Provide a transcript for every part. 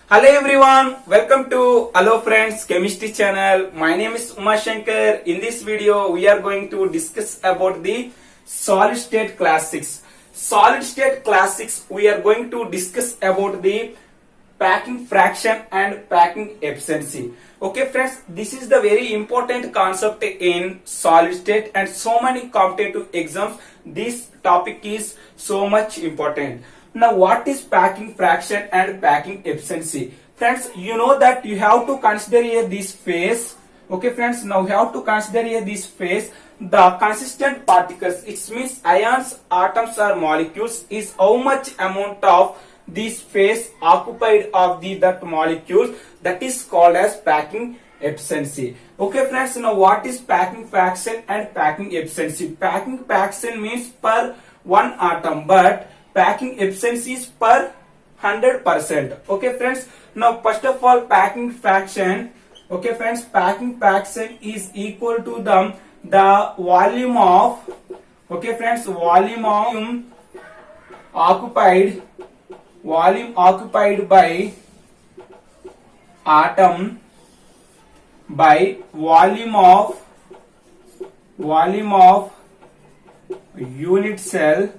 Hello everyone, welcome to Hello Friends Chemistry channel. My name is Uma Shankar. In this video, we are going to discuss about the solid state class 6. Solid state class 6, we are going to discuss about the packing fraction and packing efficiency. Okay friends, this is the very important concept in solid state and so many competitive exams. This topic is so much important. Now what is packing fraction and packing efficiency? Friends, you know that you have to consider here this phase. Okay friends, now you have to consider here this phase. The consistent particles, it means ions, atoms or molecules, is how much amount of this phase occupied of that molecule, that is called as packing efficiency. Okay friends, now what is packing fraction and packing efficiency? Packing fraction means per one atom, but packing efficiency is per 100%. Okay friends, now first of all packing fraction, okay friends, packing fraction is equal to the volume of, okay friends, volume occupied by atom by volume of unit cell,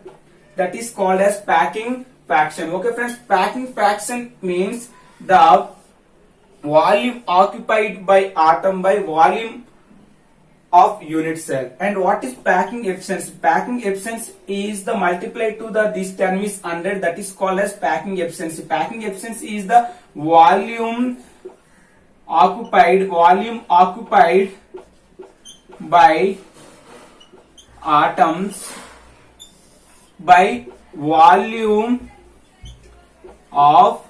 that is called as packing fraction. Okay friends, packing fraction means the volume occupied by atom by volume of unit cell. And what is packing efficiency? Packing efficiency is the multiply to the this term is 100, that is called as packing efficiency. Packing efficiency is the volume occupied by atoms by volume of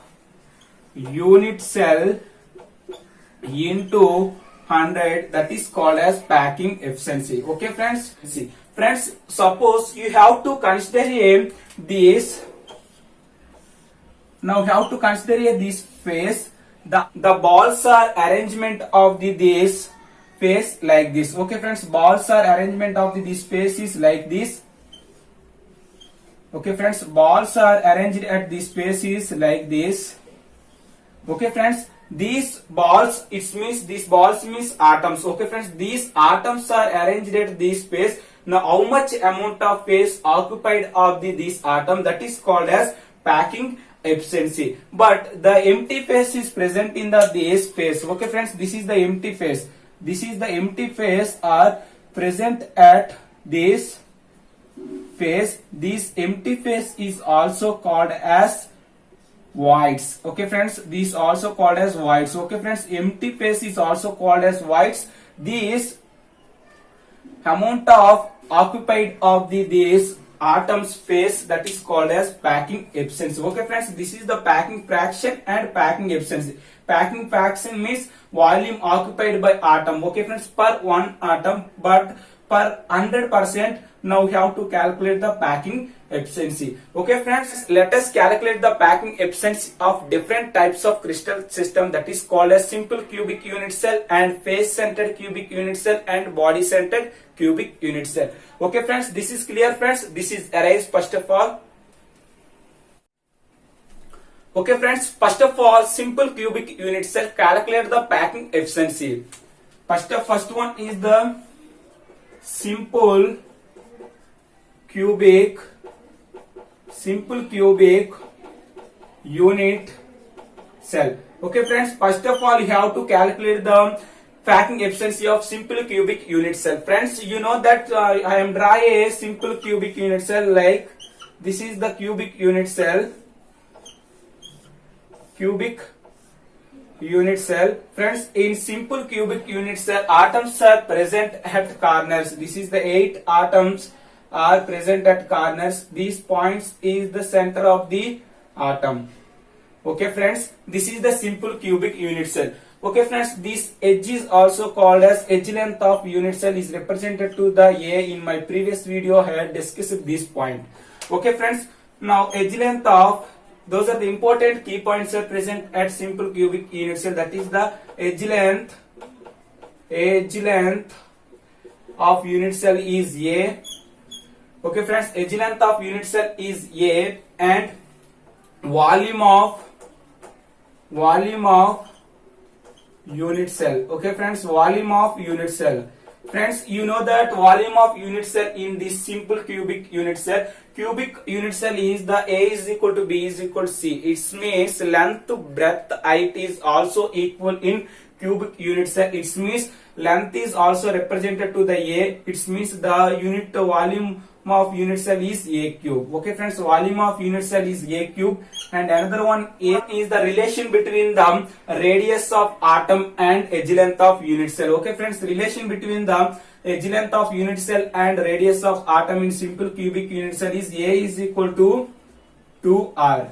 unit cell into 100, that is called as packing efficiency. Okay friends, see friends, suppose you have to consider here this, now you have to consider here this phase. The balls are arrangement of this phase like this. Okay friends, balls are arrangement of this phase is like this. Okay friends, balls are arranged at this phase is like this. Okay friends, these balls, it means these balls means atoms. Okay friends, these atoms are arranged at this phase. Now how much amount of phase occupied of this atom, that is called as packing efficiency. But the empty phase is present in this phase. Okay friends, this is the empty phase. This is the empty phase are present at this phase. This empty phase is also called as voids. Okay friends, this also called as voids. Okay friends, empty phase is also called as voids. This amount of occupied of this atoms phase, that is called as packing efficiency. Okay friends, this is the packing fraction and packing efficiency. Packing fraction means volume occupied by atom. Okay friends, per one atom, but per 100%. Now we have to calculate the packing efficiency. Okay friends, let us calculate the packing efficiency of different types of crystal system, that is called as simple cubic unit cell and phase centered cubic unit cell and body centered cubic unit cell. Okay friends, this is clear friends. This is arise first of all. Okay friends, first of all simple cubic unit cell, calculate the packing efficiency. First one is the simple cubic unit cell. Okay friends, first of all you have to calculate the packing efficiency of simple cubic unit cell. Friends, you know that I am drawing a simple cubic unit cell like this is the cubic unit cell. Friends, in simple cubic unit cell, atoms are present at corners. This is the 8 atoms are present at corners. These points is the center of the atom. Okay friends, this is the simple cubic unit cell. Okay friends, this edge is also called as edge length of unit cell is represented to the A. In my previous video I had discussed this point. Okay friends, now edge length of, those are the important key points are present at simple cubic unit cell, that is the edge length of unit cell is A. Okay friends, edge length of unit cell is A and volume of volume of unit cell. Okay friends, volume of unit cell. Friends, you know that volume of unit cell in this simple cubic unit cell. Cubic unit cell is the A is equal to B is equal to C. It means length, breadth, height is also equal in cubic unit cell. It means length is also represented to the A. It means the unit volume of unit cell is A cube. Okay friends, volume of unit cell is A cube. And another one A is the relation between the radius of atom and edge length of unit cell. Okay friends, relation between the edge length of unit cell and radius of atom in simple cubic unit cell is A is equal to 2R.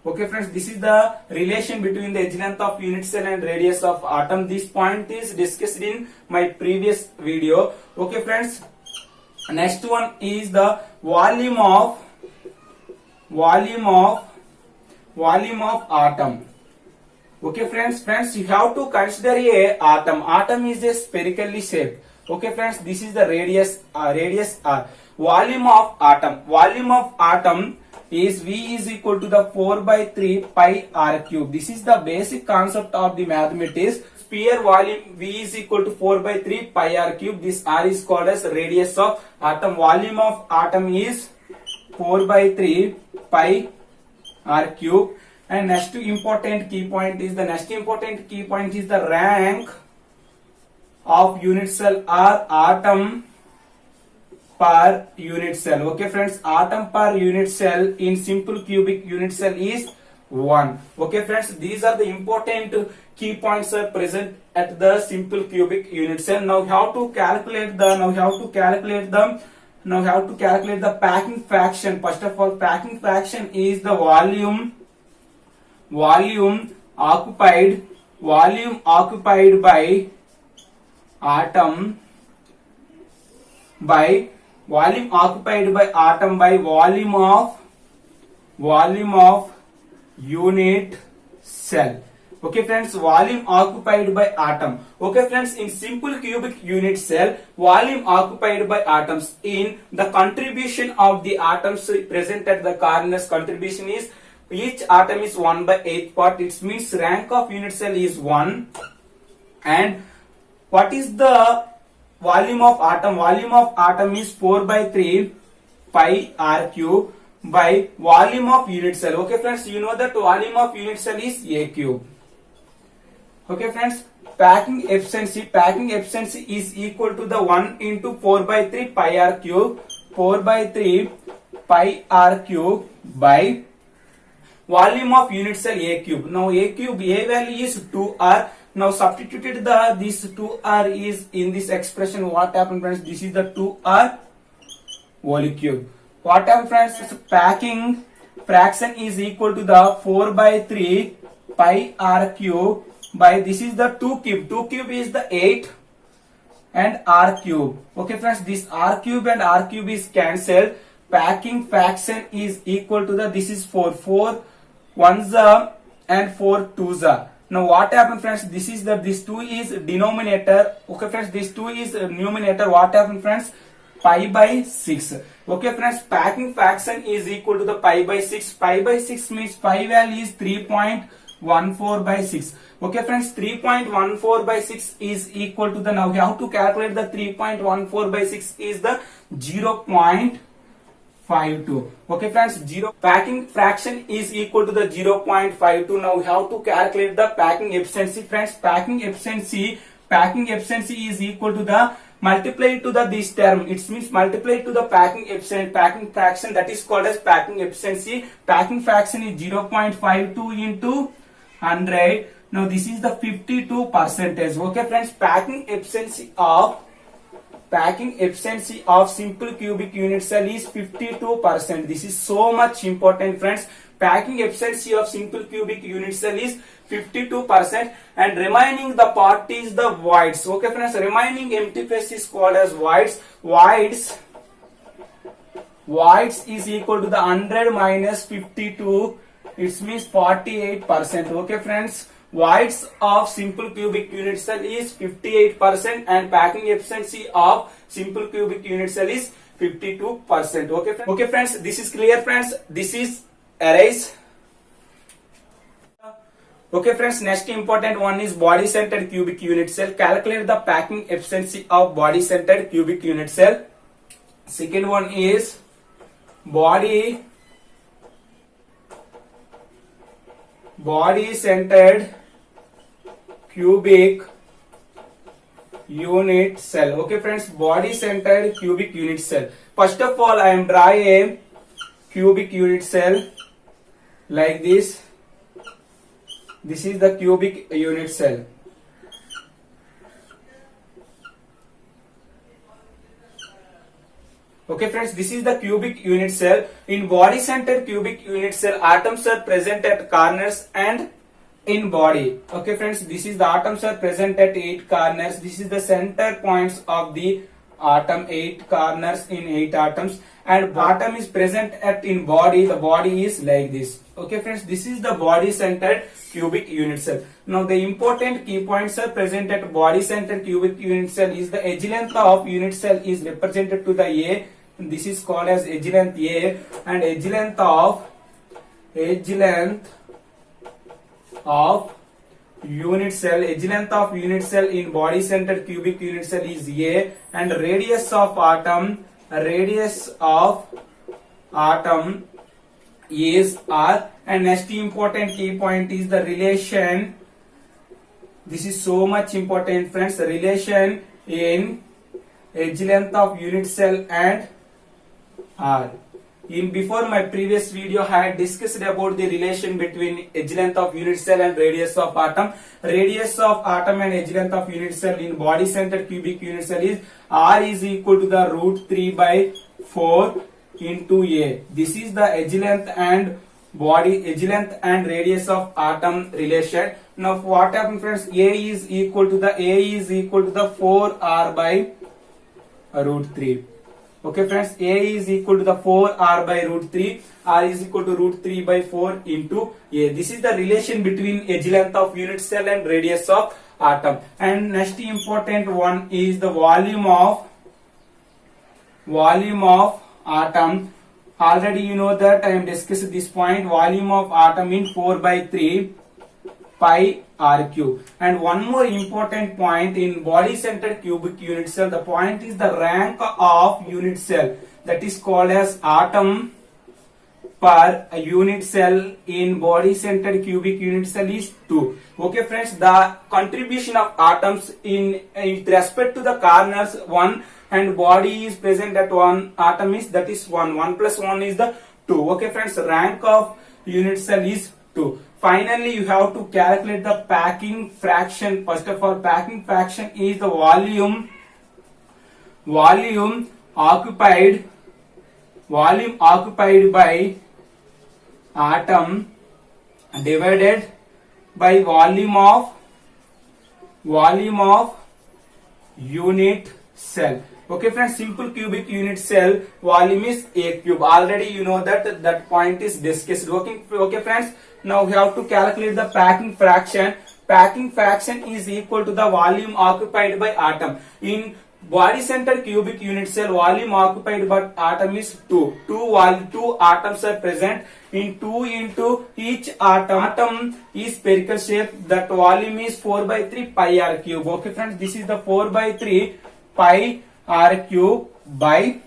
Okay friends, this is the relation between the edge length of unit cell and radius of atom. This point is discussed in my previous video. Okay friends, next one is the volume of atom. Okay friends, you have to consider a atom. Atom is a spherically shaped. Okay friends, this is the radius R. Volume of atom is V is equal to the 4 by 3 pi R cube. This is the basic concept of the mathematics. Sphere volume V is equal to 4 by 3 pi R cube. This R is called as radius of atom. Volume of atom is 4 by 3 pi R cube. And next important key point is the rank of unit cell or atom per unit cell. Okay friends, atom per unit cell in simple cubic unit cell is 1. Okay friends, these are the important key points are present at the simple cubic unit cell. Now how to calculate the packing fraction. First of all, packing fraction is the volume occupied by atom by volume of unit cell. Okay friends, volume occupied by atom. Okay friends, in simple cubic unit cell, volume occupied by atoms in the contribution of the atoms present at the corners, contribution is each atom is 1 by 8 part. It means rank of unit cell is 1. And what is the volume of atom? Volume of atom is 4 by 3 pi R cube by volume of unit cell. Okay friends, you know that volume of unit cell is A cube. Okay friends, packing efficiency is equal to the 1 into 4 by 3 pi R cube, 4 by 3 pi R cube by volume of unit cell A cube. Now A value is 2R. Now substituted this 2R is in this expression. What happened friends? This is the 2R whole cube. What happened friends? Packing fraction is equal to the 4 by 3 pi R cube by this is the 2 cube. 2 cube is the 8 and R cube. Okay friends, this R cube and R cube is cancelled. Packing fraction is equal to the this is 4 ones and 4 twos. Now what happened friends? This 2 is denominator. Okay friends, this 2 is numerator. What happened friends? Pi by 6. Okay friends, packing fraction is equal to the pi by 6. Pi by 6 means pi value is 3.14 by 6. Okay friends, 3.14 by 6 is equal to the, now we have to calculate the 3.14 by 6 is the 0.52. Okay friends, packing fraction is equal to the 0.52. Now we have to calculate the packing efficiency friends. Packing efficiency is equal to the multiply to the this term. It means multiply to the packing fraction, that is called as packing efficiency. Packing fraction is 0.52 into 100. Now this is the 52%. Okay friends, packing efficiency of simple cubic unit cell is 52%. This is so much important friends. Packing efficiency of simple cubic unit cell is 52% and remaining the part is the voids. Okay friends, remaining empty space is called as voids. Voids is equal to the 100 minus 52. It means 48%. Okay friends, voids of simple cubic unit cell is 58% and packing efficiency of simple cubic unit cell is 52%. Okay friends, this is clear friends. This is erase Okay friends, next important one is body centered cubic unit cell. Calculate the packing efficiency of body centered cubic unit cell. Second one is body centered cubic unit cell. Okay friends, body centered cubic unit cell. First of all, I am drawing a cubic unit cell like this. This is the cubic unit cell. Okay friends, this is the cubic unit cell. In body centered cubic unit cell, atoms are present at corners and in body. Okay friends, this is the atoms are present at 8 corners. This is the center points of the atom, 8 corners in 8 atoms, and atom is present at in body. The body is like this. Okay friends, this is the body centered cubic unit cell. Now the important key points are present at body centered cubic unit cell is the edge length of unit cell is represented to the A. This is called as edge length A, and edge length of unit cell, edge length of unit cell in body centered cubic unit cell is A, and radius of atom is R. And next important key point is the relation. This is so much important friends, the relation in edge length of unit cell and R. In before my previous video, I had discussed about the relation between edge length of unit cell and radius of atom. Radius of atom and edge length of unit cell in body centered cubic unit cell is R is equal to the root 3 by 4 into A. This is the edge length and radius of atom relation. Now what happens friends? A is equal to the 4R by root 3. Okay friends, A is equal to the 4R by root 3. R is equal to root 3 by 4 into A. This is the relation between edge length of unit cell and radius of atom. And next important one is the volume of atom. Already you know that I am discussing this point. Volume of atom in 4 by 3 pi R cube. And one more important point in body centered cubic unit cell, the point is the rank of unit cell, that is called as atom per unit cell in body centered cubic unit cell is 2. Okay friends, the contribution of atoms in with respect to the corners 1 and body is present at 1 atom is, that is 1. 1 plus 1 is the 2. Okay friends, rank of unit cell is 2. Finally, you have to calculate the packing fraction. First of all, packing fraction is the volume occupied by atom divided by volume of unit cell. Okay friends, simple cubic unit cell volume is A cube. Already you know that point is discussed. Okay friends, now we have to calculate the packing fraction. Packing fraction is equal to the volume occupied by atom. In body centered cubic unit cell, volume occupied by atom is 2. Two atoms are present. In 2 into each atom is spherical shape. That volume is 4 by 3 pi R cube. Okay friends, this is the 4 by 3 pi R cube by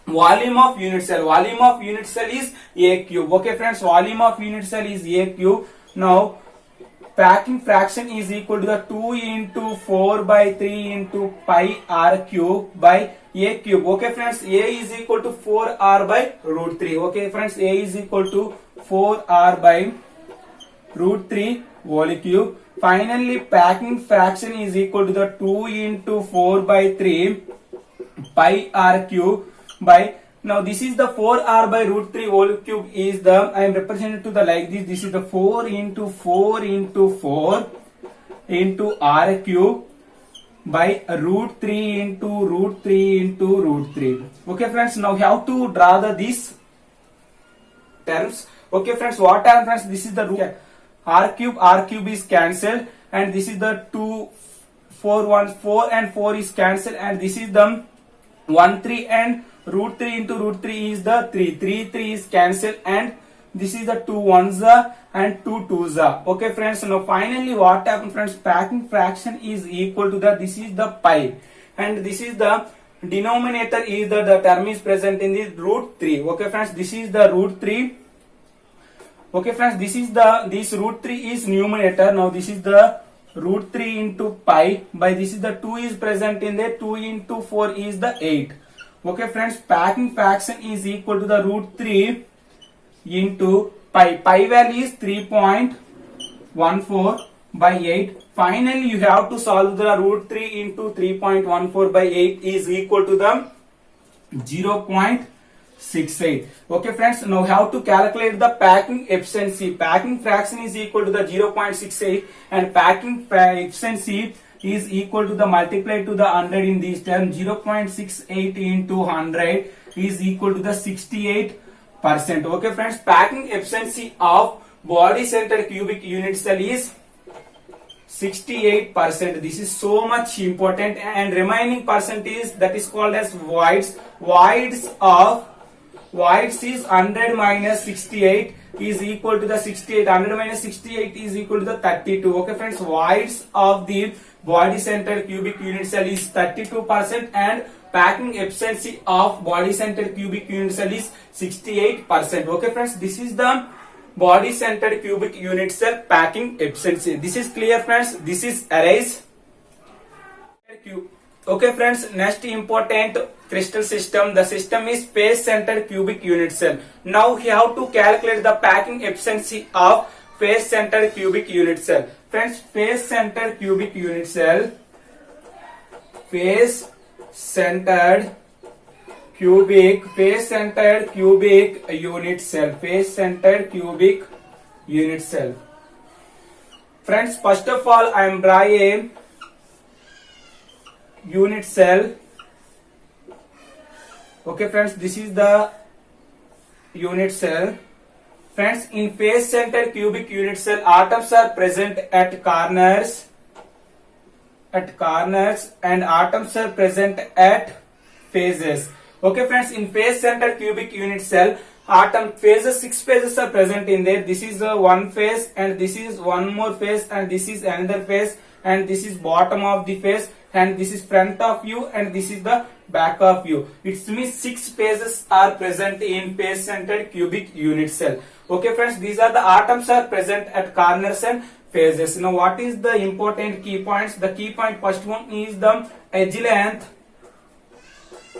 volume of unit cell. Volume of unit cell is A cube. Okay friends, volume of unit cell is A cube. Now packing fraction is equal to the 2 into 4 by 3 into pi R cube by A cube. Okay friends, A is equal to 4R by root 3. Okay friends, A is equal to 4R by root 3 whole cube. Finally, packing fraction is equal to the 2 into 4 by 3 pi R cube by, now this is the 4R by root 3 whole cube is the, I am represented to the like this. This is the 4 into 4 into 4 into R cube by root 3 into root 3 into root 3. Okay friends, now we have to draw these terms. Okay friends, what happens friends? This is the root R cube is cancelled, and this is the 2 4 and 4 is cancelled, and this is the 1 3 and root 3 into root 3 is the 3 is cancelled, and this is the 2 1s and 2 twos are. Okay friends, now finally what happened friends, packing fraction is equal to the, this is the pi, and this is the denominator is the term is present in the root 3. Okay friends, this is the root 3. Okay friends, this is the, this root 3 is numerator. Now this is the root 3 into pi by this is the 2 is present in there, 2 into 4 is the 8. Okay friends, packing fraction is equal to the root 3 into pi. Pi value is 3.14 by 8. Finally you have to solve the root 3 into 3.14 by 8 is equal to the 0.68. Okay friends, now how to calculate the packing efficiency. Packing fraction is equal to the 0.68 and packing efficiency is equal to the multiply to the 100 in this term. 0.68 into 100 is equal to the 68%. Okay friends, packing efficiency of body center cubic unit cell is 68%. This is so much important, and remaining percentage that is called as voids. Voids is 100 minus 68 is equal to the 68. 100 minus 68 is equal to the 32. Okay friends, voids of the body center cubic unit cell is 32% and packing efficiency of body center cubic unit cell is 68%. Okay friends, this is the body centered cubic unit cell packing efficiency. This is clear friends. This is arrays. Okay friends, next important crystal system. The system is face centered cubic unit cell. Now we have to calculate the packing efficiency of face centered cubic unit cell. Friends, face centered cubic unit cell, face centered cubic unit cell, face centered cubic unit cell. Friends, first of all I am drawing unit cell. Okay friends, this is the unit cell. Friends, in face centered cubic unit cell, atoms are present at corners and atoms are present at phases. Okay friends, in face centered cubic unit cell, atom phases, 6 phases are present in there. This is one phase, and this is one more phase, and this is another phase, and this is bottom of the phase, and this is front of view, and this is the back of view. It means 6 phases are present in face centered cubic unit cell. Okay friends, these are the atoms are present at corners and phases. Now what is the important key points? The key point first one is the edge length.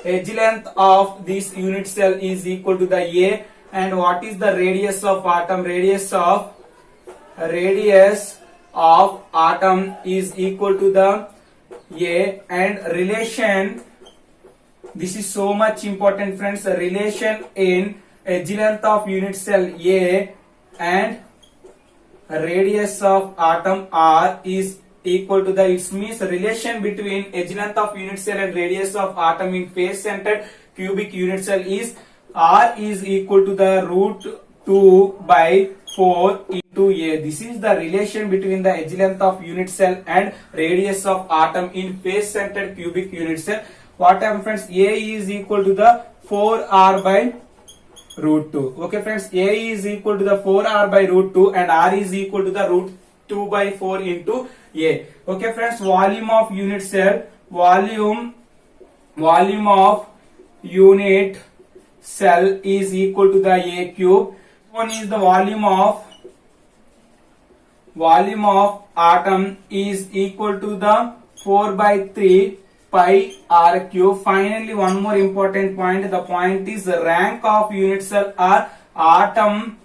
Edge length of this unit cell is equal to the A. And what is the radius of atom? Radius of atom is equal to the A. And relation, this is so much important friends, relation in edge length of unit cell A and radius of atom R is equal to the, it means relation between edge length of unit cell and radius of atom in face centered cubic unit cell is R is equal to the root 2 by 4 into A. This is the relation between the edge length of unit cell and radius of atom in face centered cubic unit cell. What happens friends? A is equal to the 4R by root 2. Okay friends, A is equal to the 4R by root 2 and R is equal to the root 2 by 4 into A. Okay friends, volume of unit cell, volume of unit cell is equal to the A cube. One is the volume of atom is equal to the 4 by 3 pi R cube. Finally, one more important point. The point is rank of unit cell or atom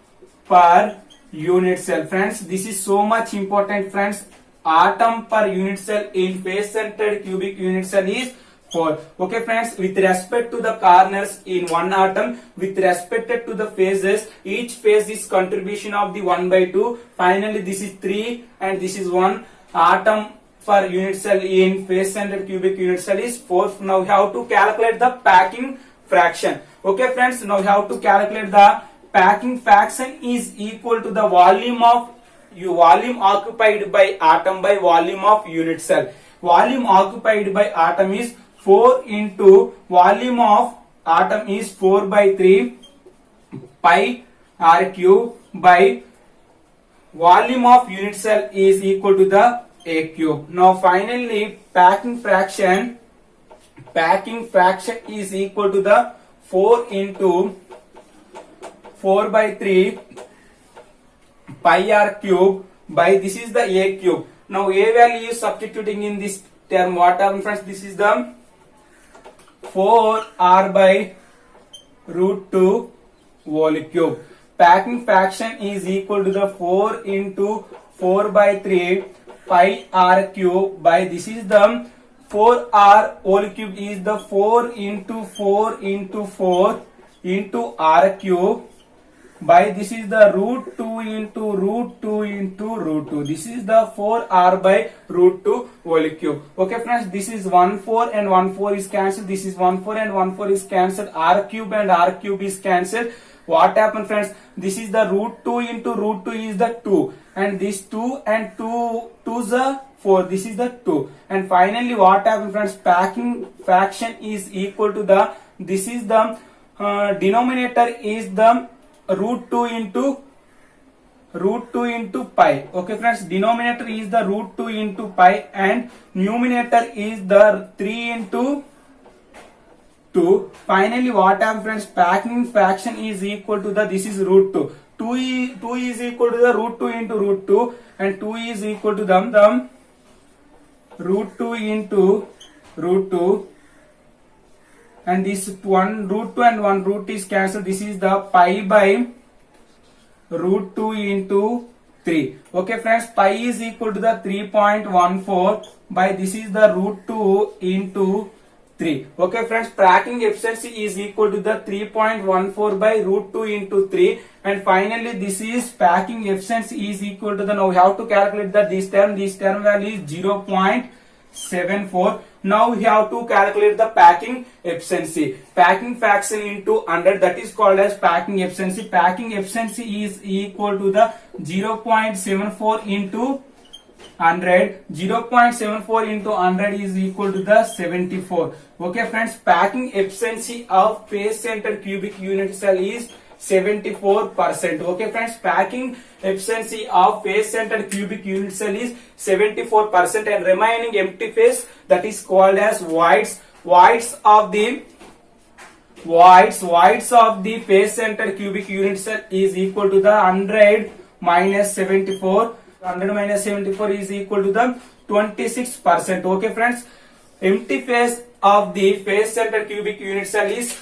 per unit cell. Friends, this is so much important friends. Atom per unit cell in face centered cubic unit cell is 4. Okay friends, with respect to the corners in one atom, with respect to the phases, each phase is contribution of the 1 by 2. Finally, this is 3 and this is 1. Atom per unit cell in face centered cubic unit cell is 4. Now we have to calculate the packing fraction. Okay friends, now we have to calculate the packing fraction is equal to the volume occupied by atom by volume of unit cell. Volume occupied by atom is 4 into volume of atom is 4 by 3 pi R cube by volume of unit cell is equal to the A cube. Now finally packing fraction is equal to the 4 into 4 by 3 pi r cube by this is the A cube. Now A value is substituting in this term. What happens, friends? This is the 4r by root 2 whole cube. Packing fraction is equal to the 4 into 4 by 3 pi r cube by this is the 4r whole cube is the 4 into 4 into 4 into r cube by this is the root 2 into root 2 into root 2. This is the 4r by root 2 whole cube. Okay friends, this is 1 4 and 1 4 is cancelled. This is 1 4 and 1 4 is cancelled. R cube and r cube is cancelled. What happened, friends? This is the root 2 into root 2 is the 2 and this 2 and 2 is the 4. This is the 2 and finally what happened, friends? Packing fraction is equal to the this is the denominator is the root 2 into pi. Okay friends, denominator is the root 2 into pi and numerator is the 3 into 2. Finally what happens, friends? Packing fraction is equal to the this is root 2. 2 is equal to the root 2 into root 2 and 2 is equal to the root 2 into root 2 and this one root 2 and one root is cancelled. This is the pi by root 2 into 3. Okay friends, pi is equal to the 3.14 by this is the root 2 into 3. Okay friends, packing efficiency is equal to the 3.14 by root 2 into 3 and finally this is packing efficiency is equal to the, now we have to calculate that this term value is 0.74. Now we have to calculate the packing efficiency. Packing fraction into 100, that is called as packing efficiency. Packing efficiency is equal to the 0.74 into 100. 0.74 into 100 is equal to the 74. Okay friends, packing efficiency of face center cubic unit cell is 74%. Okay friends, packing efficiency of face center cubic unit cell is 74% and remaining empty face, that is called as voids of the face center cubic unit cell is equal to the 100 minus 74. 100 minus 74 is equal to the 26%. Okay friends, empty face of the face center cubic unit cell is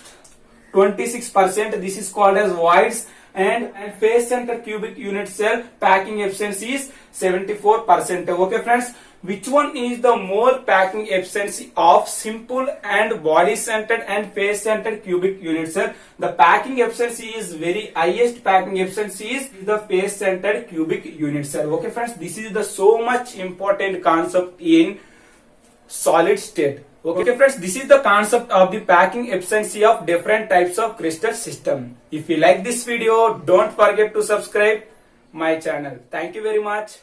26%. This is called as voids and face center cubic unit cell packing efficiency is 74%. Okay friends, which one is the more packing efficiency of simple and body centered and face centered cubic unit cell? The packing efficiency is very highest. Packing efficiency is the face centered cubic unit cell. Okay friends, this is the so much important concept in solid state. Okay friends, this is the concept of the packing efficiency of different types of crystal system. If you like this video, don't forget to subscribe my channel. Thank you very much.